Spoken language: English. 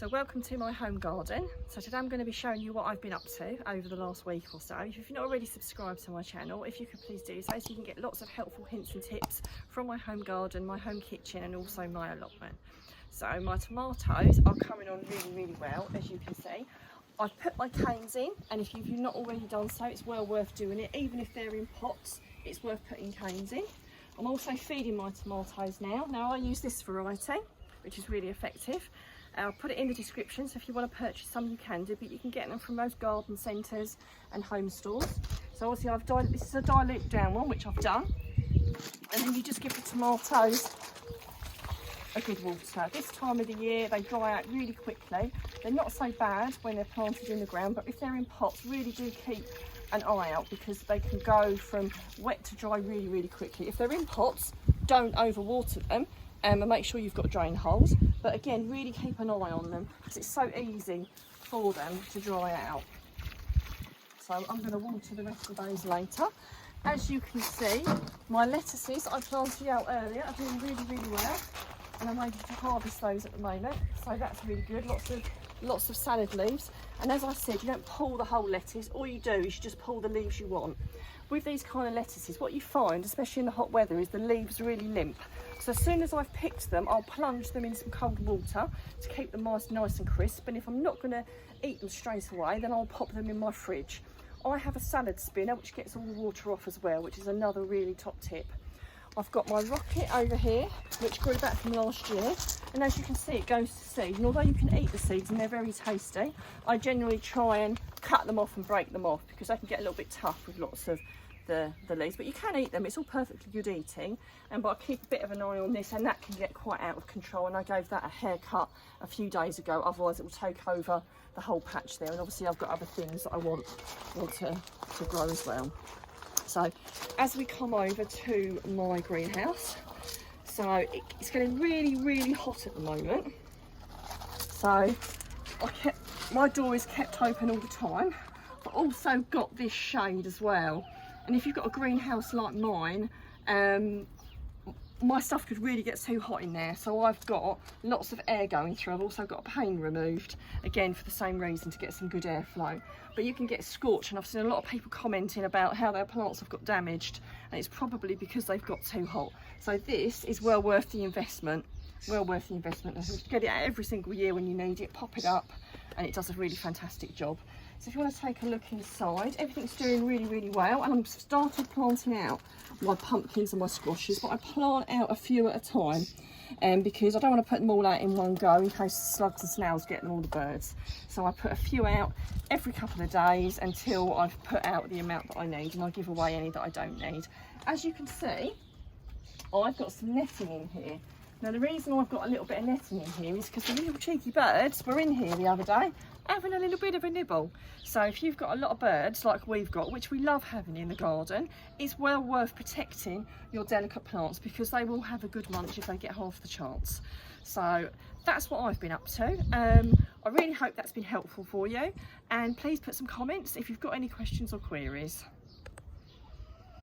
So welcome to my home garden. So today I'm going to be showing you what I've been up to over the last week or so. If you're not already subscribed to my channel, if you could please do so you can get lots of helpful hints and tips from my home garden, my home kitchen and also my allotment. So my tomatoes are coming on really well, as you can see. I've put my canes in, and if you've not already done so, it's well worth doing it. Even if they're in pots, it's worth putting canes in. I'm also feeding my tomatoes now. Now I use this variety, which is really effective. I'll put it in the description, so if you want to purchase some you can do, but you can get them from most garden centres and home stores. So obviously this is a dilute down one, which I've done, and then you just give the tomatoes a good water. This time of the year they dry out really quickly. They're not so bad when they're planted in the ground, but if they're in pots, really do keep an eye out because they can go from wet to dry really quickly. If they're in pots, don't overwater them. And make sure you've got drain holes, but again really keep an eye on them because it's so easy for them to dry out. So I'm going to water the rest of those later. As you can see, my lettuces I planted out earlier are doing really well, and I'm able to harvest those at the moment, so that's really good. Lots of salad leaves, and as I said, you don't pull the whole lettuce. All you do is you just pull the leaves you want. With these kind of lettuces, what you find, especially in the hot weather, is the leaves really limp. So as soon as I've picked them, I'll plunge them in some cold water to keep them nice and crisp. And if I'm not going to eat them straight away, then I'll pop them in my fridge. I have a salad spinner which gets all the water off as well, which is another really top tip. I've got my rocket over here, which grew back from last year, and as you can see, it goes to seed. And although you can eat the seeds and they're very tasty, I generally try and cut them off and break them off because they can get a little bit tough with lots of the leaves, but you can eat them. It's all perfectly good eating, but I keep a bit of an eye on this, and that can get quite out of control, and I gave that a haircut a few days ago, otherwise it will take over the whole patch there. And obviously I've got other things that I want to grow as well. So as we come over to my greenhouse, so it's getting really hot at the moment, so my door is kept open all the time, but also got this shade as well. And if you've got a greenhouse like mine, my stuff could really get too hot in there, so I've got lots of air going through. I've also got a pane removed, again for the same reason, to get some good airflow. But you can get scorched, and I've seen a lot of people commenting about how their plants have got damaged, and it's probably because they've got too hot. So this is well worth the investment. Well worth the investment. Get it out every single year when you need it, pop it up, and it does a really fantastic job. So if you want to take a look inside, everything's doing really well, and I'm started planting out my pumpkins and my squashes, but I plant out a few at a time, because I don't want to put them all out in one go in case slugs and snails get them, all the birds. So I put a few out every couple of days until I've put out the amount that I need, and I give away any that I don't need. As you can see, I've got some netting in here. Now the reason I've got a little bit of netting in here is because the little cheeky birds were in here the other day having a little bit of a nibble. So if you've got a lot of birds like we've got, which we love having in the garden, it's well worth protecting your delicate plants because they will have a good munch if they get half the chance. So that's what I've been up to. I really hope that's been helpful for you, and please put some comments if you've got any questions or queries.